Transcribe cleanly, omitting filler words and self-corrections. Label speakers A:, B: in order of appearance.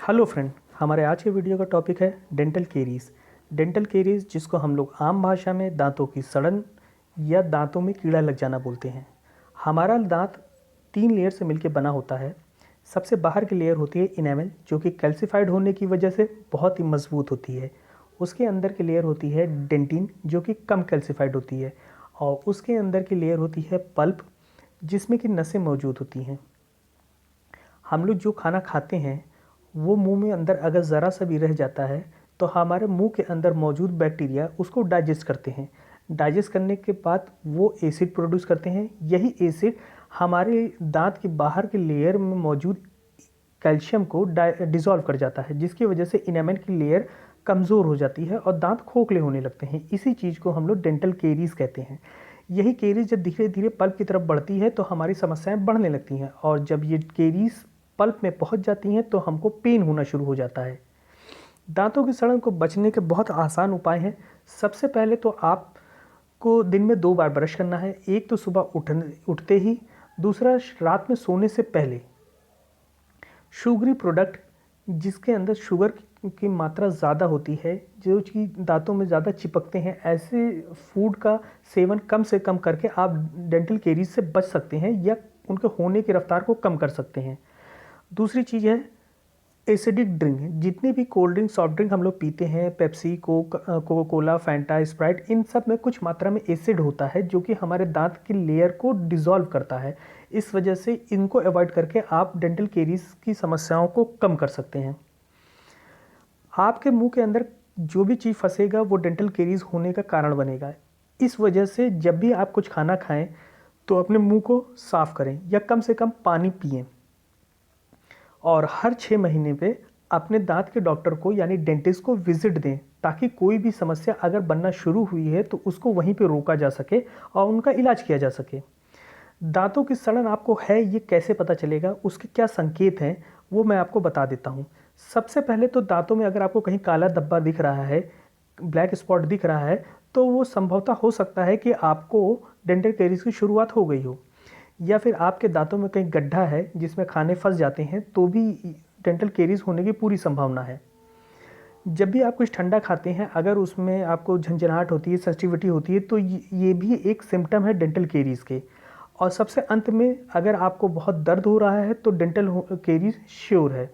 A: Hello friend, हमारे आज के वीडियो का टॉपिक है डेंटल केरीज। डेंटल केरीज जिसको हम लोग आम भाषा में दांतों की सड़न या दांतों में कीड़ा लग जाना बोलते हैं। हमारा दांत 3 लेयर से मिलकर बना होता है। सबसे बाहर की लेयर होती है इनेमल, जो कि कैल्सिफाइड होने की वजह से बहुत ही मजबूत होती है। उसके अंदर की लेयर होती है डेंटिन, जो कि कम कैल्सिफाइड होती है। और उसके अंदर की लेयर होती है पल्प, जिसमें कि नसें मौजूद होती हैं। हम लोग जो खाना खाते हैं वो मुंह में अंदर अगर ज़रा सा भी रह जाता है तो हमारे मुंह के अंदर मौजूद बैक्टीरिया उसको डाइजेस्ट करते हैं। डाइजेस्ट करने के बाद वो एसिड प्रोड्यूस करते हैं। यही एसिड हमारे दांत के बाहर के लेयर में मौजूद कैल्शियम को डिसॉल्व कर जाता है, जिसकी वजह से इनेमल की लेयर कमज़ोर हो जाती है और दांत खोखले होने लगते हैं। इसी चीज़ को हम लोग डेंटल केरीज कहते हैं। यही केरीज जब धीरे धीरे पल्प की तरफ बढ़ती है तो हमारी समस्याएं बढ़ने लगती हैं, और जब ये केरीज पल्प में पहुंच जाती हैं तो हमको पेन होना शुरू हो जाता है। दांतों की सड़न को बचने के बहुत आसान उपाय हैं। सबसे पहले तो आपको दिन में 2 बार ब्रश करना है। एक तो सुबह उठते ही, दूसरा रात में सोने से पहले। शुगरी प्रोडक्ट जिसके अंदर शुगर की मात्रा ज़्यादा होती है, जो कि दांतों में ज़्यादा चिपकते हैं, ऐसे फूड का सेवन कम से कम करके आप डेंटल केरीज से बच सकते हैं या उनके होने की रफ्तार को कम कर सकते हैं। दूसरी चीज़ है एसिडिक ड्रिंक। जितनी भी कोल्ड ड्रिंक, सॉफ्ट ड्रिंक हम लोग पीते हैं, Pepsi, Coca Cola, Fanta, Sprite, इन सब में कुछ मात्रा में एसिड होता है जो कि हमारे दांत की लेयर को डिसॉल्व करता है। इस वजह से इनको अवॉइड करके आप डेंटल केरीज की समस्याओं को कम कर सकते हैं। आपके मुंह के अंदर जो भी चीज़ फंसेगा वो डेंटल केरीज होने का कारण बनेगा। इस वजह से जब भी आप कुछ खाना खाएं तो अपने मुंह को साफ करें या कम से कम पानी पिएं। और हर 6 महीने पे अपने दांत के डॉक्टर को यानी डेंटिस्ट को विजिट दें, ताकि कोई भी समस्या अगर बनना शुरू हुई है तो उसको वहीं पे रोका जा सके और उनका इलाज किया जा सके। दांतों की सड़न आपको है ये कैसे पता चलेगा, उसके क्या संकेत हैं, वो मैं आपको बता देता हूँ। सबसे पहले तो दांतों में अगर आपको कहीं काला धब्बा दिख रहा है, ब्लैक स्पॉट दिख रहा है, तो वो संभवतः हो सकता है कि आपको डेंटल कैरीज की शुरुआत हो गई हो। या फिर आपके दांतों में कहीं गड्ढा है जिसमें खाने फंस जाते हैं, तो भी डेंटल केरीज होने की पूरी संभावना है। जब भी आप कुछ ठंडा खाते हैं, अगर उसमें आपको झंझनाहट होती है, सेंसिटिविटी होती है, तो ये भी एक सिम्टम है डेंटल केरीज के। और सबसे अंत में अगर आपको बहुत दर्द हो रहा है तो डेंटल केरीज श्योर है।